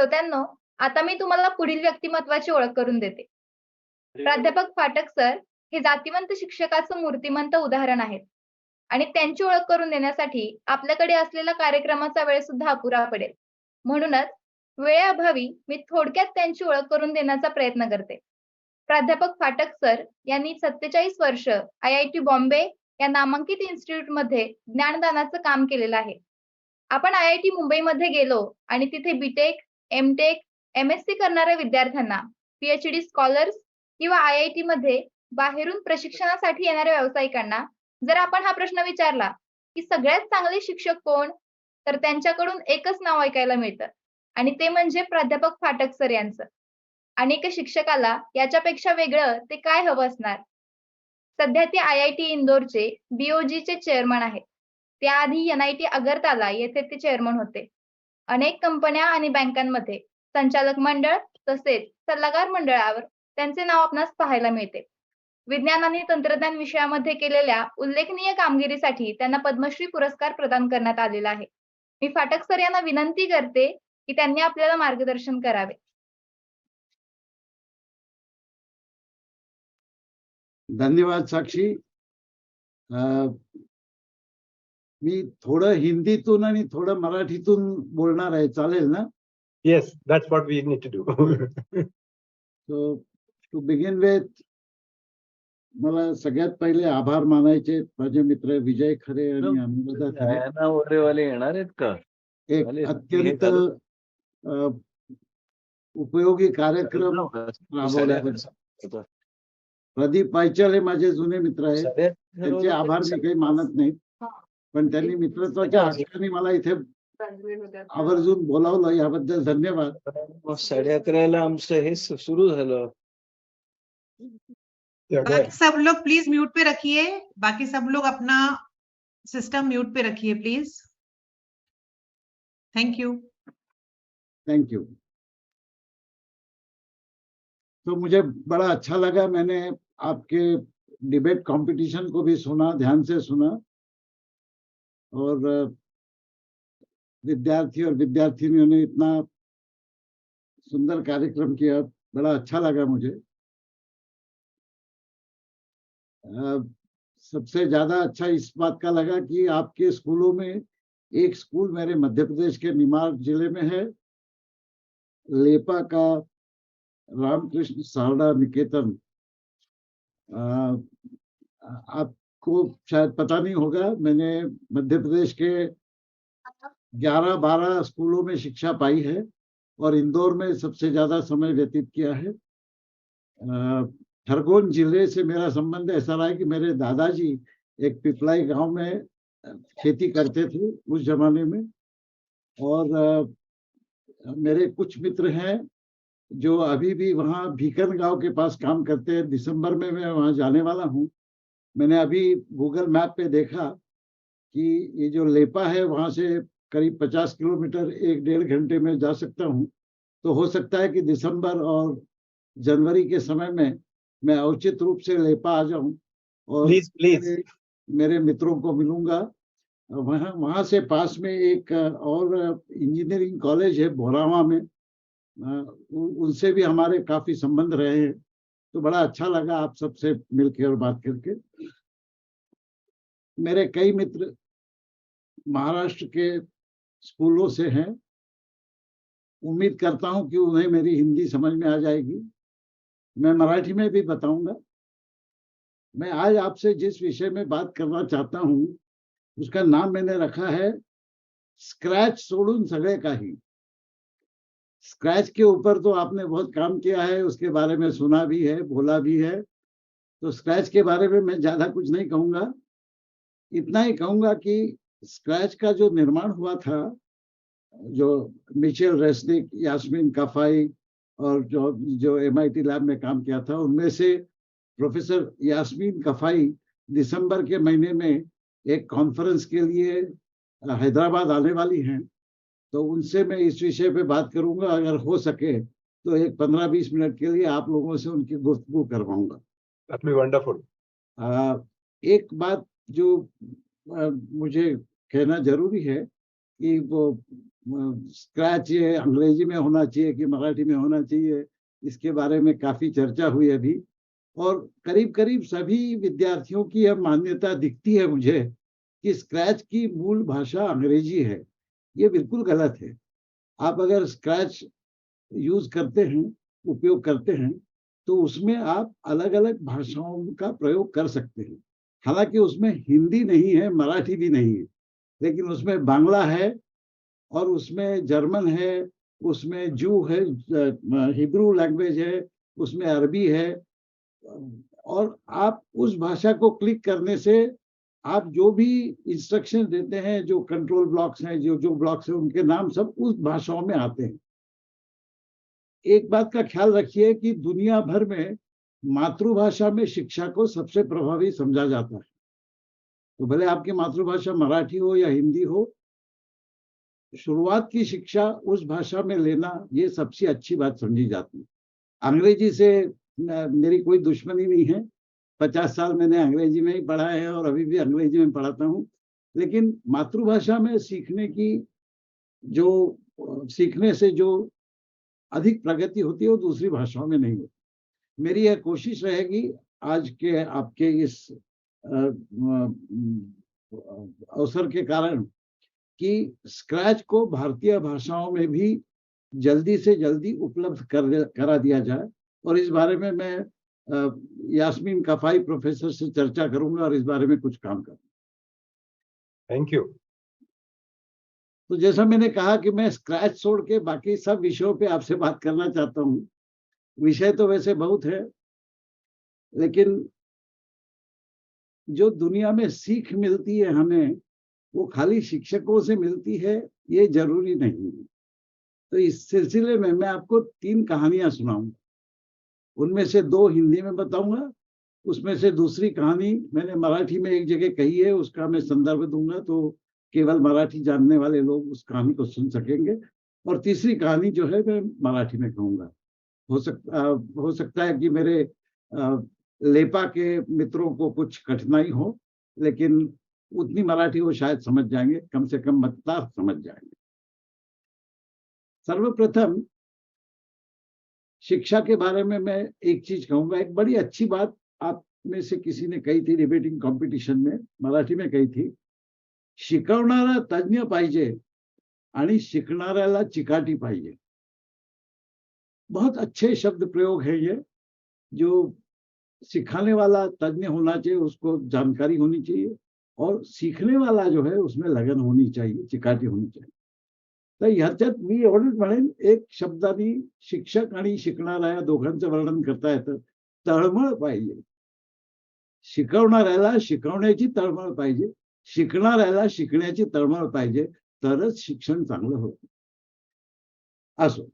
श्रोत्यांनो, आता मी तुम्हाला पुढील व्यक्तिमत्त्वाची ओळख करून देते. प्राध्यापक फाटक सर हे जातिवंत शिक्षकाचं मूर्तिमंत उदाहरण आहेत आणि त्यांची ओळख करून देण्यासाठी आपल्याकडे असलेला कार्यक्रमाचा वेळ सुद्धा अपुरा पडेल. म्हणूनच वेळेअभावी मी थोडक्यात त्यांची ओळख करून देण्याचा प्रयत्न करते. प्राध्यापक फाटक सर यांनी 47 वर्ष IIT बॉम्बे या नामांकित इन्स्टिट्यूटमध्ये ज्ञानदानाचं काम केलेलं आहे. आपण IIT मुंबईमध्ये गेलो आणि तिथे BTech, MTech, MSc करणाऱ्या विद्यार्थ्यांना, PhD स्कॉलर्स किंवा IIT मध्ये बाहेरून प्रशिक्षणासाठी येणाऱ्या व्यावसायिकांना जर आपण हा प्रश्न विचारला, की सगळ्यात चांगले शिक्षक कोण? तर त्यांच्याकडून एकच नाव ऐकायला मिळतं आणि ते म्हणजे प्राध्यापक फाटक सर यांचं. आणि एका शिक्षकाला याच्यापेक्षा वेगळं ते काय हवं असणार? सध्या ते IIT इंदोरचे BOGचे चेअरमन आहेत. त्याआधी NIT अगरतला येथे ते चेअरमन होते. अनेक कंपन्या आणि बँकांमध्ये संचालक मंडळ तसेच सल्लागार मंडळावर त्यांचे नाव आपणास पाहायला मिळते. विज्ञान आणि तंत्रज्ञान विषयामध्ये केलेल्या उल्लेखनीय कामगिरीसाठी त्यांना पद्मश्री पुरस्कार प्रदान करण्यात आलेला आहे. मी फाटक सर यांना विनंती करते की त्यांनी आपल्याला मार्गदर्शन करावे. धन्यवाद साक्षी. मी थोडं हिंदीतून आणि थोडं मराठीतून बोलणार आहे, चालेल ना? Yes, that's what we need to do. So to begin with, मला सगळ्यात पहिले आभार मानायचे माझे मित्र विजय खरे आणि अनुराधा खरे. वगैरेवाले येणार आहेत का? एक अत्यंत उपयोगी कार्यक्रम राबवल्याबद्दल. प्रदीप पायचल हे माझे जुने मित्र आहेत, त्यांचे आभार मी काही मानत नाही, पण त्यांनी मित्रत्वाच्या हक्काने मला इथे आवर्जून बोलावलं, याबद्दल धन्यवाद. 11:30 आमचं हे सुरू झालं. बाकी सब लोग प्लीज म्यूट पे रखिए, बाकी सब लोग अपना सिस्टम म्यूट पे रखिए please. Thank you. Thank you. तो मुझे बड़ा अच्छा लगा, मैंने आपके डिबेट कंपटीशन को भी सुना, ध्यान से सुना, और विद्यार्थी और विद्यार्थिनियों ने इतना सुंदर कार्यक्रम किया, बड़ा अच्छा लगा मुझे. सबसे ज्यादा अच्छा इस बात का लगा कि आपके स्कूलों में एक स्कूल मेरे मध्य प्रदेश के निमाड़ जिले में है, लेपा का रामकृष्ण सारदा निकेतन. आपको शायद पता नहीं होगा, मैंने मध्य प्रदेश के 11-12 स्कूलों में शिक्षा पाई है और इंदौर में सबसे ज्यादा समय व्यतीत किया है. खरगोन जिले से मेरा संबंध ऐसा रहा है कि मेरे दादाजी एक पिपलाई गांव में खेती करते थे उस जमाने में, और मेरे कुछ मित्र हैं जो अभी भी वहाँ भीकन गांव के पास काम करते हैं. दिसंबर में मैं वहाँ जाने वाला हूँ. मैंने अभी गूगल मैप पे देखा कि ये जो लेपा है वहाँ से करीब 50 किलोमीटर 1-1.5 घंटे में जा सकता हूँ. तो हो सकता है कि दिसंबर और जनवरी के समय में मैं उचित रूप से लेपा आ जाऊं और प्लीज मेरे मित्रों को मिलूंगा. वहाँ से पास में एक और इंजीनियरिंग कॉलेज है भोरावा में, उनसे भी हमारे काफी संबंध रहे हैं. तो बड़ा अच्छा लगा आप सबसे मिलकर और बात करके. मेरे कई मित्र महाराष्ट्र के स्कूलों से हैं. उम्मीद करता हूं कि उन्हें मेरी हिंदी समझ में आ जाएगी. मैं मराठी में भी बताऊंगा. मैं आज आपसे जिस विषय में बात करना चाहता हूं उसका नाम मैंने रखा है स्क्रैच सोडून सगळे काही. स्क्रैच के ऊपर तो आपने बहुत काम किया है, उसके बारे में सुना भी है, बोला भी है. तो स्क्रैच के बारे में मैं ज्यादा कुछ नहीं कहूंगा. इतना ही कहूंगा कि स्क्रैच का जो निर्माण हुआ था, जो मिचेल रेस्निक, यास्मीन कफाई और जो MIT लैब में काम किया था, उनमें से प्रोफेसर यास्मीन कफाई दिसंबर के महीने में एक कॉन्फ्रेंस के लिए हैदराबाद आने वाली हैं. तो उनसे मैं इस विषय पे बात करूंगा. अगर हो सके तो एक 15-20 मिनट के लिए आप लोगों से उनकी गुफ्तगू करवाऊंगा. That'd be wonderful. एक बात जो मुझे कहना जरूरी है कि वो स्क्रैच ये अंग्रेजी में होना चाहिए कि मराठी में होना चाहिए, इसके बारे में काफी चर्चा हुई अभी। और करीब करीब सभी विद्यार्थियों की यह मान्यता दिखती है मुझे कि स्क्रैच की मूल भाषा अंग्रेजी है। ये बिल्कुल गलत है। आप अगर स्क्रैच यूज करते हैं, उपयोग करते हैं, तो उसमें आप अलग अलग भाषाओं का प्रयोग कर सकते हैं। हालांकि उसमें हिंदी नहीं है, मराठी भी नहीं है, लेकिन उसमें बांग्ला है और उसमें जर्मन है, उसमें जू है, हिब्रू लैंग्वेज है, उसमें अरबी है। और आप उस भाषा को क्लिक करने से आप जो भी इंस्ट्रक्शन देते हैं, जो कंट्रोल ब्लॉक्स हैं, जो जो ब्लॉक्स हैं, उनके नाम सब उस भाषाओं में आते हैं। एक बात का ख्याल रखिए कि दुनिया भर में मातृभाषा में शिक्षा को सबसे प्रभावी समझा जाता है। तो भले आपकी मातृभाषा मराठी हो या हिंदी हो, शुरुआत की शिक्षा उस भाषा में लेना ये सबसे अच्छी बात समझी जाती है। अंग्रेजी से मेरी कोई दुश्मनी नहीं है। 50 साल मैंने अंग्रेजी में ही पढ़ा है और अभी भी अंग्रेजी में पढ़ाता हूँ। लेकिन मातृभाषा में सीखने से जो अधिक प्रगति होती है वो दूसरी भाषाओं में नहीं होती। मेरी यह कोशिश रहेगी आज के आपके इस अवसर के कारण कि स्क्रैच को भारतीय भाषाओं में भी जल्दी से जल्दी उपलब्ध करा दिया जाए। और इस बारे में मैं यास्मीन कफाई प्रोफेसर से चर्चा करूंगा और इस बारे में कुछ काम करूंगा। Thank you. तो जैसा मैंने कहा कि मैं स्क्रैच छोड़ के बाकी सब विषयों पे आपसे बात करना चाहता हूँ। विषय तो वैसे बहुत है, लेकिन जो दुनिया में सीख मिलती है हमें, वो खाली शिक्षकों से मिलती है ये जरूरी नहीं है। तो इस सिलसिले में मैं आपको 3 कहानियां सुनाऊंगा। उनमें से 2 हिंदी में बताऊंगा, उसमें से दूसरी कहानी मैंने मराठी में एक जगह कही है, उसका मैं संदर्भ दूंगा तो केवल मराठी जानने वाले लोग उस कहानी को सुन सकेंगे। और तीसरी कहानी जो है मैं मराठी में कहूंगा। हो सकता है कि मेरे लेपा के मित्रों को कुछ कठिनाई हो, लेकिन उतनी मराठी वो शायद समझ जाएंगे, कम से कम मतदार समझ जाएंगे। सर्वप्रथम शिक्षा के बारे में मैं एक चीज कहूंगा। एक बड़ी अच्छी बात आप में से किसी ने कही थी डिबेटिंग कंपटीशन में, मराठी में कही थी, शिकवणारा तज्ञ पाहिजे आणि शिकणाऱ्याला चिकाटी पाहिजे। बहुत अच्छे शब्द प्रयोग है ये। जो सिखाने वाला तज्ञ होना चाहिए, उसको जानकारी होनी चाहिए, और सीखने वाला जो है उसमें लगन होनी चाहिए, चिकाटी होनी चाहिए। तर ह्याच्यात मी एवढंच म्हणेन, एक शब्दाने शिक्षक आणि शिकणारा या दोघांचं वर्णन करता येतं। तळमळ पाहिजे, शिकवणाऱ्याला शिकवण्याची तळमळ पाहिजे, शिकणाऱ्याला शिकण्याची तळमळ पाहिजे, तरच शिक्षण चांगलं होतं। असो,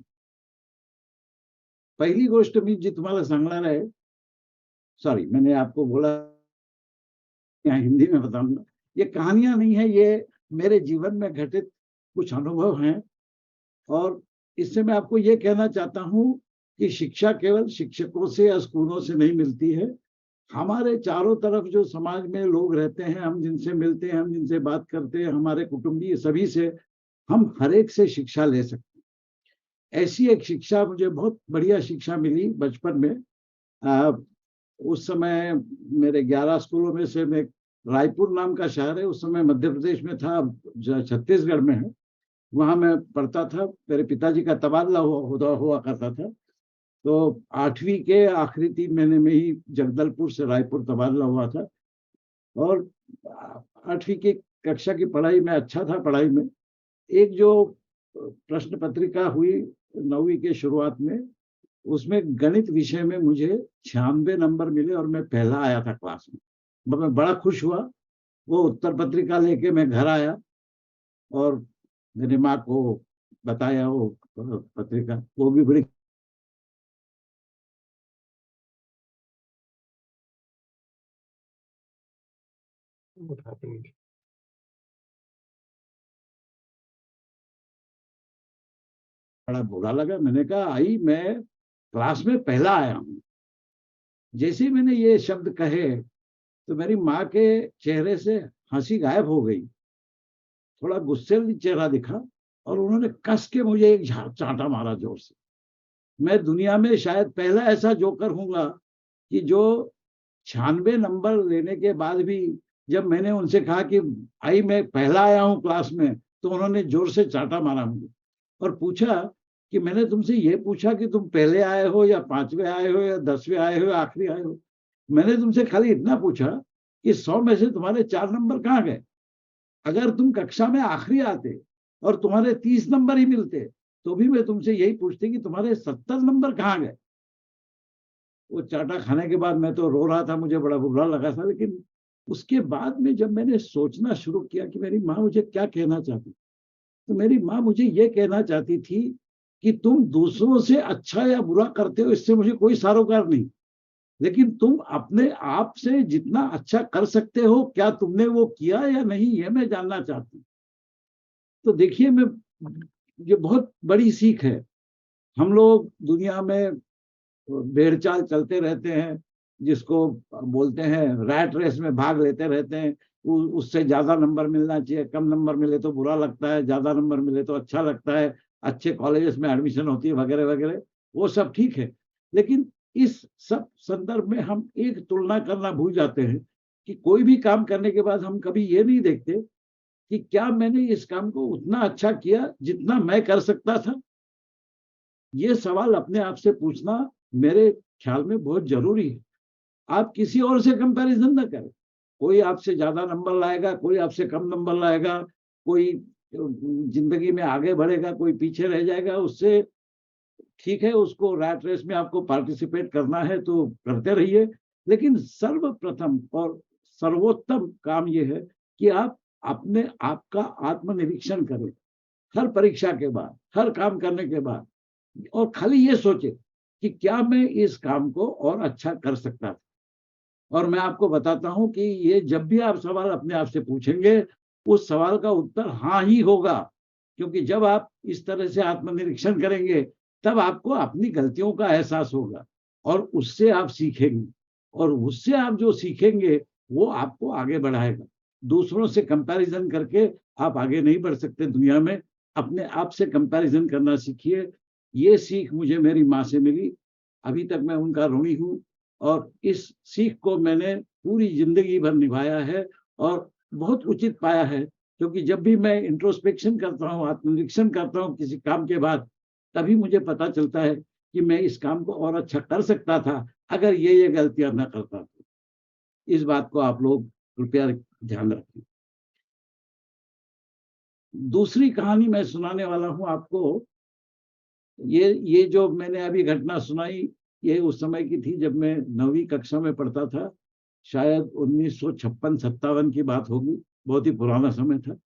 पहली गोष्ट मी जी तुम्हाला सांगणार आहे, सॉरी मैंने आपको बोला यहाँ हिंदी में बताऊंगा। ये कहानियां नहीं है, ये मेरे जीवन में घटित कुछ अनुभव हैं। और इससे मैं आपको ये कहना चाहता हूं कि शिक्षा केवल शिक्षकों से या स्कूलों से नहीं मिलती है। हमारे चारों तरफ जो समाज में लोग रहते हैं, हम जिनसे मिलते हैं, हम जिनसे बात करते हैं, हमारे कुटुंबी, सभी से हम हर एक से शिक्षा ले सकते हैं। ऐसी एक शिक्षा, मुझे बहुत बढ़िया शिक्षा मिली बचपन में। उस समय मेरे 11 स्कूलों में से मैं, रायपुर नाम का शहर है, उस समय मध्य प्रदेश में था, छत्तीसगढ़ में है, वहां मैं पढ़ता था। मेरे पिताजी का तबादला हुआ करता था। तो 8वीं के आखिरी 3 महीने में ही जगदलपुर से रायपुर तबादला हुआ था। और 8वीं की कक्षा की पढ़ाई में अच्छा था। पढ़ाई में एक जो प्रश्न पत्रिका हुई 9वीं के शुरुआत में, उसमें गणित विषय में मुझे 96 नंबर मिले और मैं पहला आया था क्लास में। मैं बड़ा खुश हुआ। वो उत्तर पत्रिका लेके मैं घर आया और मेरी माँ को बताया वो पत्रिका। वो भी बड़ी What happened? बड़ा बुरा लगा। मैंने कहा, आई मैं क्लास में पहला आया हूँ। जैसे ही मैंने ये शब्द कहे तो मेरी माँ के चेहरे से हंसी गायब हो गई। थोड़ा गुस्से चेहरा दिखा और उन्होंने कस के मुझे एक चांटा मारा जोर से। मैं दुनिया में शायद पहला ऐसा जोकर हूँगा कि जो 96 नंबर लेने के बाद भी जब मैंने उनसे कहा कि भाई मैं पहला आया हूँ क्लास में, तो उन्होंने जोर से चांटा मारा मुझे और पूछा कि मैंने तुमसे ये पूछा कि तुम पहले आए हो या 5वें आए हो या 10वें आए हो या आखिरी आए हो? मैंने तुमसे खाली इतना पूछा कि 100 में से तुम्हारे 4 नंबर कहाँ गए? अगर तुम कक्षा में आखिरी आते और तुम्हारे 30 नंबर ही मिलते तो भी मैं तुमसे यही पूछती कि तुम्हारे 70 नंबर कहाँ गए? वो चाटा खाने के बाद मैं तो रो रहा था, मुझे बड़ा बुरा लगा था, लेकिन उसके बाद में जब मैंने सोचना शुरू किया कि मेरी माँ मुझे क्या कहना चाहती, तो मेरी माँ मुझे ये कहना चाहती थी कि तुम दूसरों से अच्छा या बुरा करते हो, इससे मुझे कोई सरोकार नहीं, लेकिन तुम अपने आप से जितना अच्छा कर सकते हो, क्या तुमने वो किया या नहीं, ये मैं जानना चाहती हूँ। तो देखिए, ये बहुत बड़ी सीख है। हम लोग दुनिया में भेड़-चाल चलते रहते हैं, जिसको बोलते हैं रैट रेस में भाग लेते रहते हैं। उससे ज़्यादा नंबर मिलना चाहिए, कम नंबर मिले तो बुरा लगता है, ज़्यादा नंबर मिले तो अच्छा लगता है, अच्छे कॉलेजेस में एडमिशन होती है वगैरह-वगैरह, वो सब ठीक है। लेकिन इस सब संदर्भ में हम एक तुलना करना भूल जाते हैं कि कोई भी काम करने के बाद हम कभी ये नहीं देखते कि क्या मैंने इस काम को उतना अच्छा किया जितना मैं कर सकता था? ये सवाल अपने आप से पूछना मेरे ख्याल में बहुत ज़रूरी है। आप किसी और से कंपैरिज़न ना करें। कोई आपसे ज़्यादा नंबर लाएगा, कोई आपसे कम नंबर लाएगा, कोई ज़िंदगी में आगे बढ़ेगा, कोई पीछे रह जाएगा, उससे ठीक है, उसको रैट रेस में आपको पार्टिसिपेट करना है तो करते रहिए। लेकिन सर्वप्रथम और सर्वोत्तम काम ये है कि आप अपने आप का आत्मनिरीक्षण करें। हर परीक्षा के बाद, हर काम करने के बाद, और खाली ये सोचें कि क्या मैं इस काम को और अच्छा कर सकता था? और मैं आपको बताता हूँ कि ये जब भी आप सवाल अपने आप से पूछेंगे, उस सवाल का उत्तर हाँ ही होगा। क्योंकि जब आप इस तरह से आत्मनिरीक्षण करेंगे, तब आपको अपनी गलतियों का एहसास होगा और उससे आप सीखेंगे, और उससे आप जो सीखेंगे, वो आपको आगे बढ़ाएगा। दूसरों से कंपैरिज़न करके आप आगे नहीं बढ़ सकते दुनिया में। अपने आप से कंपैरिज़न करना सीखिए। ये सीख मुझे मेरी माँ से मिली। अभी तक मैं उनका ऋणी हूँ और इस सीख को मैंने पूरी ज़िंदगी भर निभाया है और बहुत उचित पाया है, क्योंकि जब भी मैं इंट्रोस्पेक्शन करता हूँ, आत्मनिरीक्षण करता हूँ किसी काम के बाद, तभी मुझे पता चलता है कि मैं इस काम को और अच्छा कर सकता था, अगर ये गलतियाँ ना करता तो। इस बात को आप लोग कृपया ध्यान रखें। दूसरी कहानी मैं सुनाने वाला हूँ आपको। ये जो मैंने अभी घटना सुनाई, ये उस समय की थी जब मैं 9वीं कक्षा में पढ़ता था। शायद 1956-57 की बात होगी, बहुत ही पुराना समय था।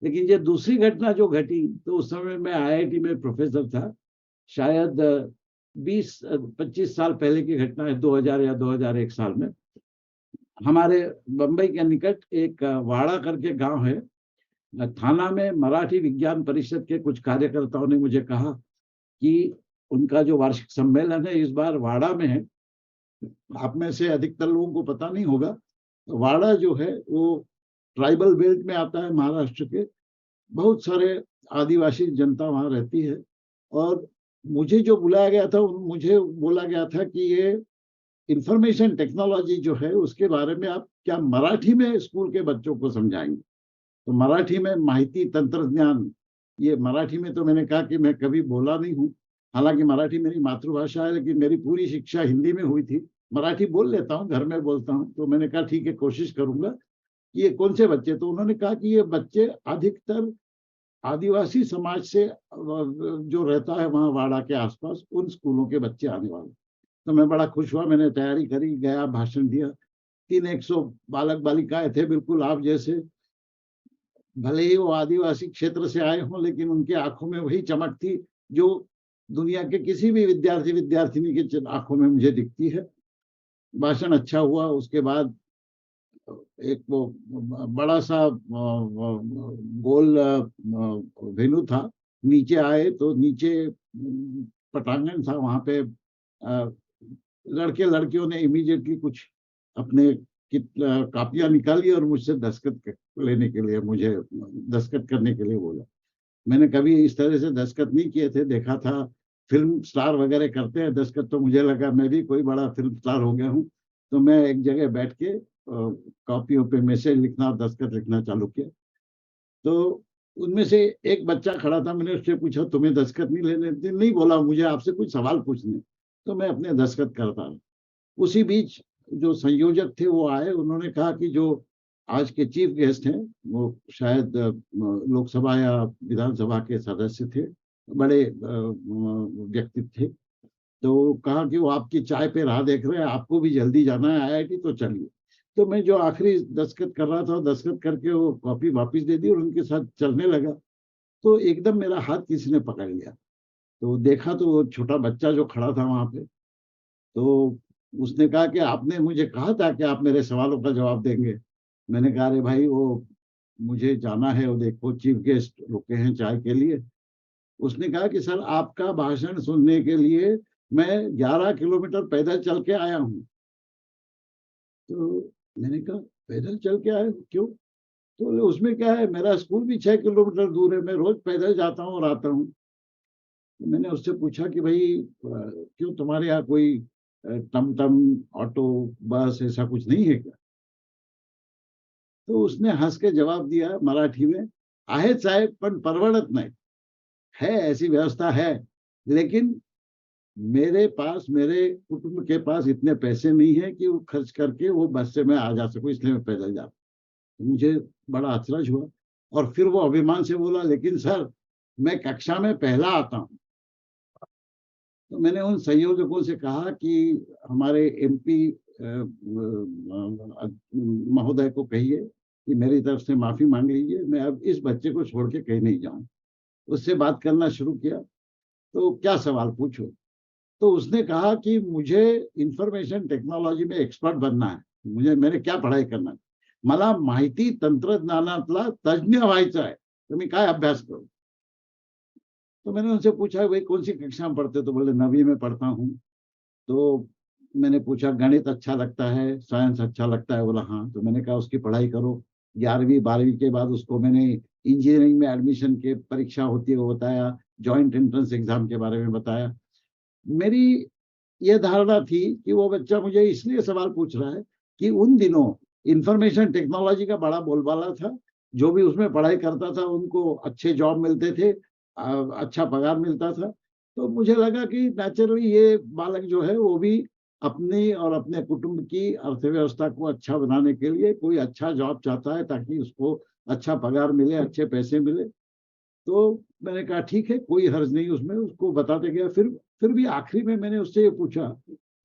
लेकिन ये दूसरी घटना जो घटी, तो उस समय मैं आईआईटी में प्रोफेसर था। शायद 20-25 साल पहले की घटना है, 2000 या 2001 साल में। हमारे बंबई के निकट एक वाड़ा करके गाँव है। थाना में मराठी विज्ञान परिषद के कुछ कार्यकर्ताओं ने मुझे कहा कि उनका जो वार्षिक सम्मेलन है इस बार वाड़ा में है। आप में से अधिकतर लोगों को पता नहीं होगा, वाड़ा जो है वो ट्राइबल बेल्ट में आता है महाराष्ट्र के। बहुत सारे आदिवासी जनता वहाँ रहती है और मुझे जो बुलाया गया था, मुझे बोला गया था कि ये इंफॉर्मेशन टेक्नोलॉजी जो है उसके बारे में आप क्या मराठी में स्कूल के बच्चों को समझाएंगे? तो मराठी में माहिती तंत्रज्ञान, ये मराठी में तो मैंने कहा कि मैं कभी बोला नहीं हूँ। हालांकि मराठी मेरी मातृभाषा है, लेकिन मेरी पूरी शिक्षा हिंदी में हुई थी। मराठी बोल लेता हूँ, घर में बोलता हूँ। तो मैंने कहा ठीक है, कोशिश करूंगा। कि ये कौन से बच्चे? तो उन्होंने कहा कि ये बच्चे अधिकतर आदिवासी समाज से जो रहता है वहाँ वाड़ा के आसपास, उन स्कूलों के बच्चे आने वाले। तो मैं बड़ा खुश हुआ, मैंने तैयारी करी, गया, भाषण दिया। 300 बालक बालिकाएं थे, बिल्कुल आप जैसे। भले ही वो आदिवासी क्षेत्र से आए हों, लेकिन उनकी आंखों में वही चमक थी जो दुनिया के किसी भी विद्यार्थी विद्यार्थिनी के आंखों में मुझे दिखती है। भाषण अच्छा हुआ। उसके बाद एक वो बड़ा सा गोल वेन्यू था। नीचे आए तो नीचे पटांगण था, वहां पे लड़के लड़कियों ने इमीडिएटली कुछ अपने कापियां निकाली और मुझसे दस्तखत लेने के लिए, मुझे दस्तखत करने के लिए बोला। मैंने कभी इस तरह से दस्तखत नहीं किए थे। देखा था फिल्म स्टार वगैरह करते हैं दस्तखत, तो मुझे लगा मैं भी कोई बड़ा फिल्म स्टार हो गया हूँ। तो मैं एक जगह बैठ के कॉपियों पे मैसेज लिखना और दस्तखत लिखना चालू किया। तो उनमें से एक बच्चा खड़ा था, मैंने उससे पूछा तुम्हें दस्तखत नहीं लेने? नहीं, बोला मुझे आपसे कुछ सवाल पूछने। तो मैं अपने दस्तखत करता रहा। उसी बीच जो संयोजक थे वो आए, उन्होंने कहा कि जो आज के चीफ गेस्ट हैं वो शायद लोकसभा या विधानसभा के सदस्य थे, बड़े व्यक्ति थे। तो कहा कि वो आपकी चाय पे राह देख रहे हैं, आपको भी जल्दी जाना है आईआईटी, तो चलिए। तो मैं जो आखिरी दस्तखत कर रहा था, दस्तखत करके वो कॉपी वापस दे दी और उनके साथ चलने लगा। तो एकदम मेरा हाथ किसी ने पकड़ लिया। तो देखा तो वो छोटा बच्चा जो खड़ा था वहां पे, तो उसने कहा कि आपने मुझे कहा था कि आप मेरे सवालों का जवाब देंगे। मैंने कहा अरे भाई, वो मुझे जाना है, वो देखो चीफ गेस्ट रुके हैं चाय के लिए। उसने कहा कि सर आपका भाषण सुनने के लिए मैं 11 किलोमीटर पैदल चल के आया हूँ। तो मैंने कहा पैदल चल के आए, क्यों? तो बोले उसमें क्या है, मेरा स्कूल भी 6 किलोमीटर दूर है, मैं रोज पैदल जाता हूँ और आता हूँ। तो मैंने उससे पूछा कि भाई क्यों, तुम्हारे यहाँ कोई टमटम, ऑटो, बस ऐसा कुछ नहीं है क्या? तो उसने हंस के जवाब दिया मराठी में, आहे साहेब पण परवडत नाही, है ऐसी व्यवस्था है, लेकिन मेरे पास, मेरे कुटुंब के पास इतने पैसे नहीं है कि वो खर्च करके वो बस से मैं आ जा सकूं, इसलिए मैं पैदल जाता हूं। मुझे बड़ा अचरज हुआ और फिर वो अभिमान से बोला, लेकिन सर मैं कक्षा में पहला आता हूं। तो मैंने उन संयोजकों से कहा कि हमारे एमपी महोदय को कहिए कि मेरी तरफ से माफी मांग लीजिए, मैं अब इस बच्चे को छोड़ के कहीं नहीं जाऊं। उससे बात करना शुरू किया, तो क्या सवाल पूछो। तो उसने कहा कि मुझे इंफॉर्मेशन टेक्नॉलॉजी में एक्सपर्ट बनना है, मैंने क्या पढ़ाई करना है, मला माहिती तंत्रज्ञानातला तज्ञ व्हायचं आहे, तर मी काय अभ्यास करू? तो मैंने उनसे पूछा भाई कौन सी कक्षा में पढ़ते? तो बोले 9वीं में पढ़ता हूँ। तो मैंने पूछा गणित अच्छा लगता है, साइंस अच्छा लगता है? बोला हाँ। तो मैंने कहा उसकी पढ़ाई करो। 11वीं 12वीं के बाद उसको मैंने इंजीनियरिंग में एडमिशन के परीक्षा होती है वो बताया, जॉइंट एंट्रेंस एग्जाम के बारे में बताया। मेरी ये धारणा थी कि वो बच्चा मुझे इसलिए सवाल पूछ रहा है कि उन दिनों इंफॉर्मेशन टेक्नोलॉजी का बड़ा बोलबाला था। जो भी उसमें पढ़ाई करता था उनको अच्छे जॉब मिलते थे, अच्छा पगार मिलता था। तो मुझे लगा कि नेचुरली ये बालक जो है वो भी अपनी और अपने कुटुंब की अर्थव्यवस्था को अच्छा बनाने के लिए कोई अच्छा जॉब चाहता है, ताकि उसको अच्छा पगार मिले, अच्छे पैसे मिले। तो मैंने कहा ठीक है, कोई हर्ज नहीं उसमें, उसको बताते गया। फिर भी आखिरी में मैंने उससे ये पूछा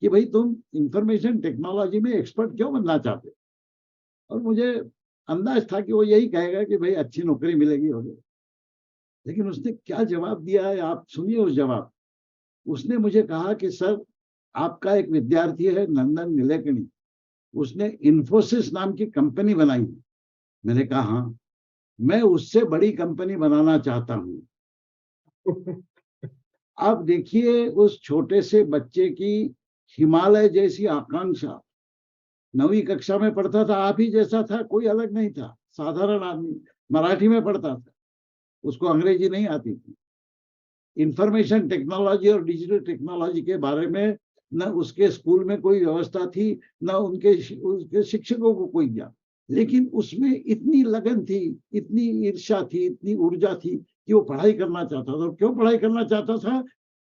कि भाई तुम इंफॉर्मेशन टेक्नोलॉजी में एक्सपर्ट क्यों बनना चाहते? और मुझे अंदाज था कि वो यही कहेगा कि भाई अच्छी नौकरी मिलेगी वगैरह। लेकिन उसने क्या जवाब दिया है आप सुनिए उस जवाब। उसने मुझे कहा कि सर आपका एक विद्यार्थी है नंदन नीलेकणी, उसने इन्फोसिस नाम की कंपनी बनाई। मैंने कहा हाँ, मैं उससे बड़ी कंपनी बनाना चाहता हूं। अब देखिए उस छोटे से बच्चे की हिमालय जैसी आकांक्षा। 9वीं कक्षा में पढ़ता था, आप ही जैसा था, कोई अलग नहीं था, साधारण आदमी, मराठी में पढ़ता था, उसको अंग्रेजी नहीं आती थी। इंफॉर्मेशन टेक्नोलॉजी और डिजिटल टेक्नोलॉजी के बारे में न उसके स्कूल में कोई व्यवस्था थी, न उसके शिक्षकों को कोई ज्ञान। लेकिन उसमें इतनी लगन थी, इतनी ईर्ष्या थी, इतनी ऊर्जा थी कि वो पढ़ाई करना चाहता था। और क्यों पढ़ाई करना चाहता था?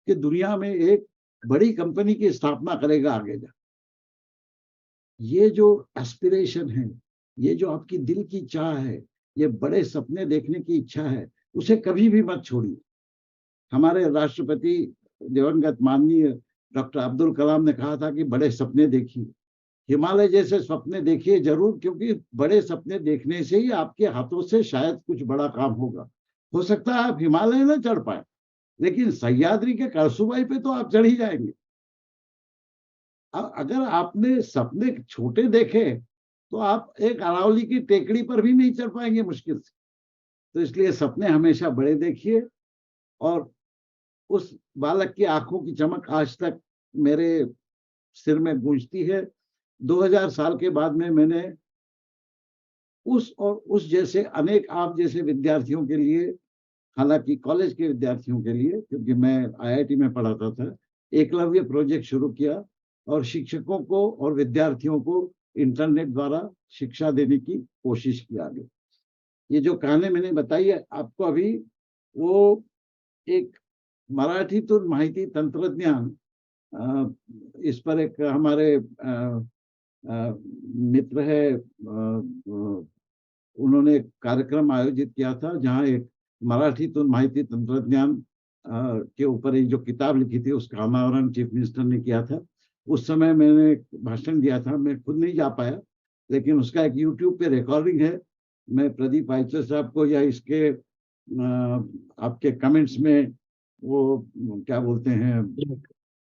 कि दुनिया में एक बड़ी कंपनी की स्थापना करेगा आगे जा। ये जो एस्पिरेशन है, ये जो आपकी दिल की चाह है, ये बड़े सपने देखने की इच्छा है, उसे कभी भी मत छोड़िए। हमारे राष्ट्रपति दिवंगत माननीय डॉक्टर अब्दुल कलाम ने कहा था कि बड़े सपने देखिए, हिमालय जैसे सपने देखिए जरूर, क्योंकि बड़े सपने देखने से ही आपके हाथों से शायद कुछ बड़ा काम होगा। हो सकता है आप हिमालय न चढ़ पाए, लेकिन सह्याद्री के कलसुबाई पे तो आप चढ़ ही जाएंगे। अगर आपने सपने छोटे देखे तो आप एक अरावली की टेकड़ी पर भी नहीं चढ़ पाएंगे मुश्किल से। तो इसलिए सपने हमेशा बड़े देखिए। और उस बालक की आंखों की चमक आज तक मेरे सिर में गूंजती है। 2000 साल के बाद में मैंने उस और उस जैसे अनेक आप जैसे विद्यार्थियों के लिए हालांकि कॉलेज के विद्यार्थियों के लिए, क्योंकि मैं IIT में पढ़ाता था, एकलव्य प्रोजेक्ट शुरू किया और शिक्षकों को और विद्यार्थियों को इंटरनेट द्वारा शिक्षा देने की कोशिश की आगे। ये जो कहानी मैंने बताई है आपको अभी, वो एक मराठीतून माहिती तंत्रज्ञान, इस पर एक हमारे मित्र है, उन्होंने एक कार्यक्रम आयोजित किया था जहां एक मराठीतून माहिती तंत्रज्ञान के ऊपर एक जो किताब लिखी थी उसका अनावरण चीफ मिनिस्टर ने किया था। उस समय मैंने एक भाषण दिया था, मैं खुद नहीं जा पाया, लेकिन उसका एक YouTube पे रिकॉर्डिंग है। मैं प्रदीप आयचर साहब को या इसके आपके कमेंट्स में वो क्या बोलते हैं,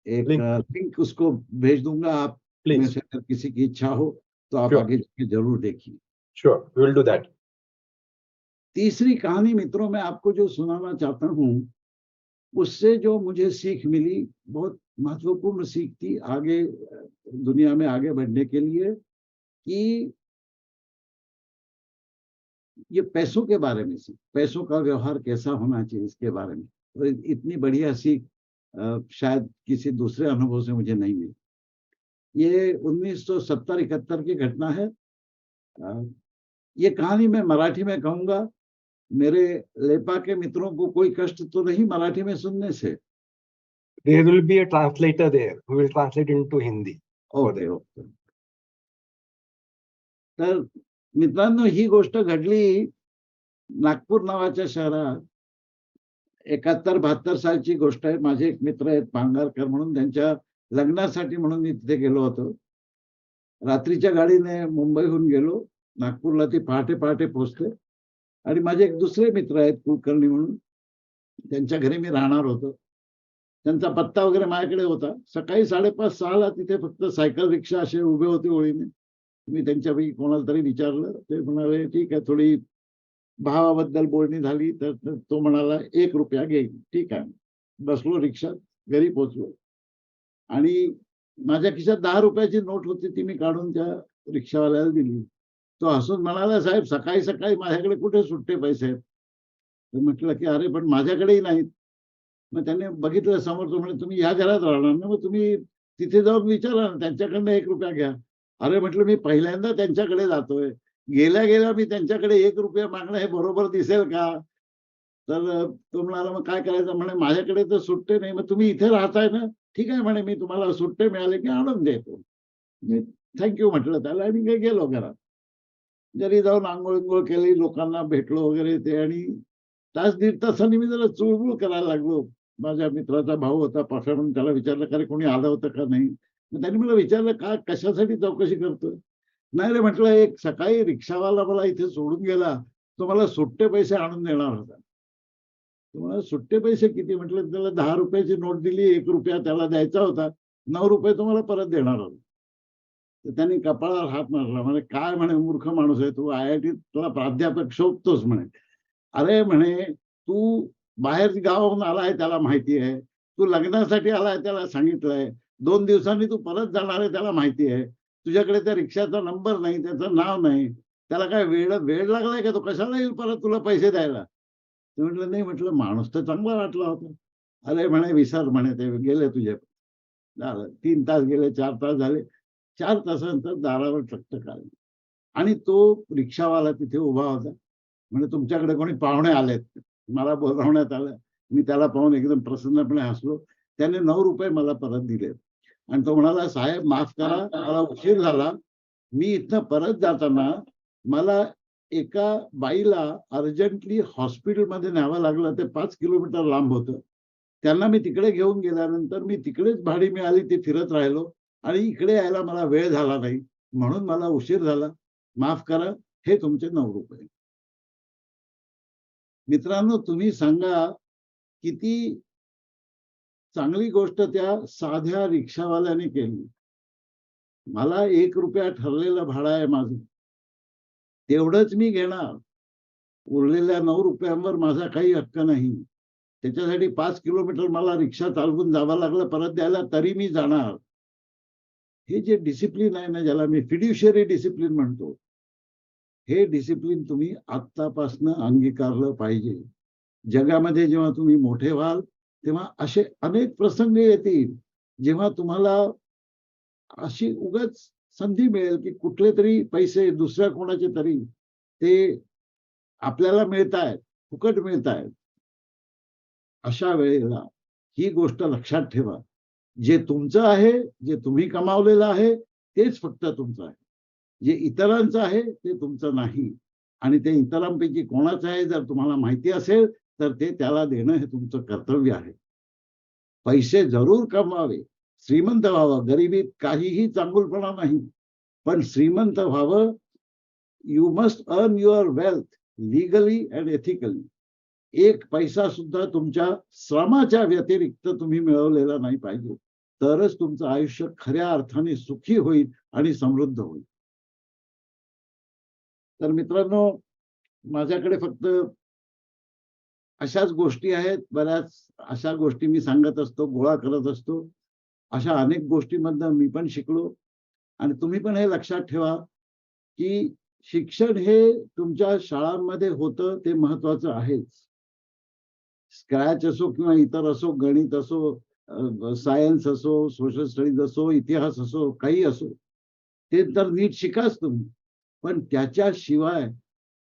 एक लिंक उसको भेज दूंगा। आप में से अगर किसी की इच्छा हो तो आप आगे जरूर देखिए। Sure, we will do that. तीसरी कहानी मित्रों मैं आपको जो सुनाना चाहता हूँ, उससे जो मुझे सीख मिली, बहुत महत्वपूर्ण सीख थी आगे दुनिया में आगे बढ़ने के लिए, कि ये पैसों के बारे में सीख, पैसों का व्यवहार कैसा होना चाहिए इसके बारे में। तो इतनी बढ़िया सीख शायद किसी दूसरे अनुभव से मुझे नहीं मिली। ये 1970-71 की घटना है। ये कहानी मैं मराठी में कहूंगा। मेरे लेपा के मित्रों को कोई कष्ट तो नहीं मराठी में सुनने से? There will be a translator there who will translate into Hindi. Okay okay. तर मित्रांनो, ही गोष्ट घडली नागपूर नावाच्या शहरात 71-72 सालची गोष्ट आहे। माझे एक मित्र आहेत पांगारकर म्हणून, त्यांच्या लग्नासाठी म्हणून मी तिथे गेलो होतो। रात्रीच्या गाडीने मुंबईहून गेलो, नागपूरला ती पहाटे पहाटे पोहोचले आणि माझे एक दुसरे मित्र आहेत कुलकर्णी म्हणून, त्यांच्या घरी मी राहणार होतो। त्यांचा पत्ता वगैरे माझ्याकडे होता। सकाळी 5:30-6 ला तिथे फक्त सायकल रिक्षा असे उभे होते ओळीने। मी त्यांच्यापैकी कोणाला तरी विचारलं, ते म्हणाले ठीक आहे, थोडी भावाबद्दल बोलणी झाली तर तो म्हणाला 1 रुपया घेईन। ठीक आहे, बसलो रिक्षात, घरी पोहोचलो आणि माझ्या खिशात 10 रुपयाची नोट होती, ती मी काढून त्या रिक्षावाल्याला दिली। तो हसून म्हणाला, साहेब सकाळी सकाळी माझ्याकडे कुठे सुट्टे पैसे आहेत? तर म्हटलं की अरे पण माझ्याकडेही नाहीत। मग त्याने बघितलं समोर, तो म्हणे तुम्ही ह्या घरात राहणार ना, मग तुम्ही तिथे जाऊन विचारा ना, त्यांच्याकडनं 1 रुपया घ्या। अरे म्हटलं मी पहिल्यांदा त्यांच्याकडे जातोय, गेल्या गेल्या मी त्यांच्याकडे 1 रुपया मागणं हे बरोबर दिसेल का? तर तो म्हणाला मग काय करायचं? म्हणे माझ्याकडे तर सुट्टे नाही, मग तुम्ही इथे राहताय ना, ठीक आहे म्हणे, मी तुम्हाला सुट्टे मिळाले की आणून देतो। मी थँक्यू म्हटलं त्याला आणि मी गेलो घरात। घरी जाऊन आंघोळ केली, लोकांना भेटलो वगैरे ते, आणि तास दीड तासांनी मी जरा चुळबुळ करायला लागलो। माझ्या मित्राचा भाऊ होता पाठा, म्हणून त्याला विचारलं का रे कोणी आलं होतं का नाही? मग त्यांनी मला विचारलं का, कशासाठी चौकशी करतोय? नाही रे म्हटलं, एक सकाळी रिक्षावाला मला इथे सोडून गेला, तो मला सुट्टे पैसे आणून देणार होता। तुम्हाला सुट्टे पैसे किती? म्हटलं त्याला 10 रुपयाची नोट दिली, 1 रुपया त्याला द्यायचा होता, 9 रुपये तुम्हाला परत देणार होता। तर त्यांनी कपाळावर हात मारला, म्हणे काय म्हणे मूर्ख माणूस आहे तू, IITतला प्राध्यापक शोभतोस म्हणे। अरे म्हणे तू बाहेर गावाहून आलाय त्याला माहिती आहे, तू लग्नासाठी आलाय त्याला सांगितलंय, 2 दिवसांनी तू परत जाणार आहे त्याला माहिती आहे, तुझ्याकडे त्या रिक्षाचा नंबर नाही, त्याचं नाव नाही, त्याला काय वेळ लागलाय का? तो कशाला येईल परत तुला पैसे द्यायला? ते म्हटलं नाही, म्हटलं माणूस तर चांगला वाटला होता। अरे म्हणे विसर म्हणे, ते गेले तुझे। झालं 3 तास गेले, 4 तास झाले। 4 तासानंतर दारावर टकटक आली आणि तो रिक्षावाला तिथे उभा होता। म्हणजे तुमच्याकडे कोणी पाहुणे आलेत, मला बोलावण्यात आलं। मी त्याला पाहून एकदम प्रसन्नपणे हसलो। त्याने 9 रुपये मला परत दिले आणि तो म्हणाला, साहेब माफ करा, मला उशीर झाला, मी इथनं परत जाताना मला एका बाईला अर्जंटली हॉस्पिटलमध्ये न्यावं लागलं, ते 5 किलोमीटर लांब होतं। त्यांना मी तिकडे घेऊन गेल्यानंतर मी तिकडेच भाडी मिळाली, ती फिरत राहिलो आणि इकडे यायला मला वेळ झाला नाही, म्हणून मला उशीर झाला, माफ करा, हे तुमचे 9 रुपये। मित्रांनो, तुम्ही सांगा किती चांगली गोष्ट त्या साध्या रिक्षावाल्याने केली। मला 1 रुपया ठरलेलं भाडं आहे माझं, तेवढंच मी घेणार, उरलेल्या 9 रुपयांवर माझा काही हक्क नाही। त्याच्यासाठी 5 किलोमीटर मला रिक्षा चालवून जावं लागलं परत द्यायला, तरी मी जाणार। हे जे डिसिप्लिन आहे ना, ज्याला मी फिड्युशियरी डिसिप्लिन म्हणतो, हे डिसिप्लिन तुम्ही आत्तापासून अंगीकारलं पाहिजे। जगामध्ये जेव्हा तुम्ही मोठे व्हाल तेव्हा असे अनेक प्रसंग येतील जेव्हा तुम्हाला अशी उगाच संधी मिळेल की कुठले तरी पैसे दुसऱ्या कोणाचे तरी ते आपल्याला मिळतायत, फुकट मिळतायत. अशा वेळेला ही गोष्ट लक्षात ठेवा. जे तुमचं आहे, जे तुम्ही कमावलेलं आहे, तेच फक्त तुमचं आहे. जे इतरांचं आहे ते तुमचं नाही. आणि ते इतरांपैकी कोणाचं आहे जर तुम्हाला माहिती असेल तर ते त्याला देणं हे तुमचं कर्तव्य आहे. पैसे जरूर कमवावे, श्रीमंत व्हावं, गरिबीत काहीही चांगुलपणा नाही. पण श्रीमंत व्हावं, you must earn your wealth legally and ethically. एक पैसा सुद्धा तुमच्या श्रमाच्या व्यतिरिक्त तुम्ही मिळवलेला नाही पाहिजे. तरच तुमचं आयुष्य खऱ्या अर्थाने सुखी होईल आणि समृद्ध होईल. तर मित्रांनो, माझ्याकडे फक्त अशाच गोष्टी आहेत, बऱ्याच अशा गोष्टी मी सांगत असतो, गोळा करत असतो. अशा अनेक गोष्टींमधनं मी पण शिकलो. आणि तुम्ही पण हे लक्षात ठेवा की शिक्षण हे तुमच्या शाळांमध्ये होतं ते महत्वाचं आहेच. स्क्रॅच असो किंवा इतर असो, गणित असो, सायन्स असो, सोशल स्टडीज असो, इतिहास असो, काही असो, ते तर नीट शिकाच तुम्ही. पण त्याच्याशिवाय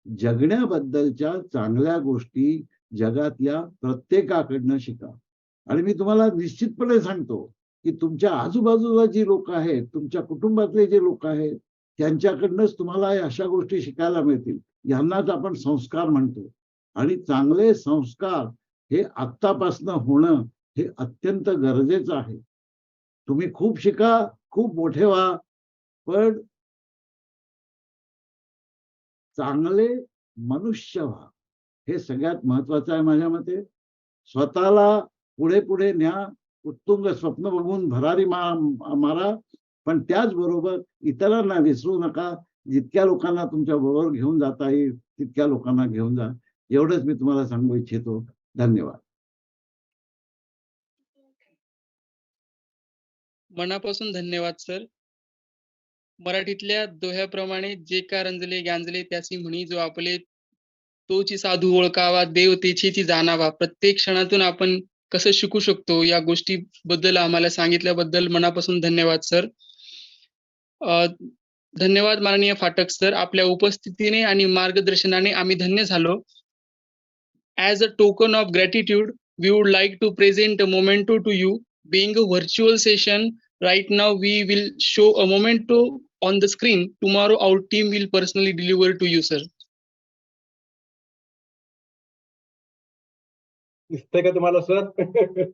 जगण्याबद्दलच्या चांगल्या गोष्टी जगातल्या प्रत्येकाकडनं शिका. आणि मी तुम्हाला निश्चितपणे सांगतो की तुमच्या आजूबाजूला जी लोक आहेत, तुमच्या कुटुंबातले जे लोक आहेत, त्यांच्याकडनंच तुम्हाला अशा गोष्टी शिकायला मिळतील. यांनाच आपण संस्कार म्हणतो. आणि चांगले संस्कार हे आत्तापासनं होणं हे अत्यंत गरजेचं आहे. तुम्ही खूप शिका, खूप मोठे व्हा, पण चांगले मनुष्य व्हा. हे सगळ्यात महत्वाचं आहे माझ्या मते. स्वतःला पुढे पुढे न्या, उत्तुंग स्वप्न बघून भरारी मारा, पण त्याचबरोबर इतरांना विसरू नका. जितक्या लोकांना तुमच्या बरोबर घेऊन जाता येईल तितक्या लोकांना घेऊन जा. एवढंच मी तुम्हाला सांगू इच्छितो. धन्यवाद. मनापासून धन्यवाद सर. मराठीतल्या दोह्याप्रमाणे जे का रंजले गांजले त्याची म्हणी, जो आपले तोची साधू ओळखावा, देव तेची ती जाणावा. प्रत्येक क्षणातून आपण कसं शिकू शकतो या गोष्टीबद्दल आम्हाला सांगितल्याबद्दल मनापासून धन्यवाद सर. धन्यवाद माननीय फाटक सर. आपल्या उपस्थितीने आणि मार्गदर्शनाने आम्ही धन्य झालो. As a token of gratitude, we would like to present a memento to you. Being a virtual session, right now we will show a memento on the screen. Tomorrow our team will personally deliver to you, sir. दिसतंय का तुम्हाला sir?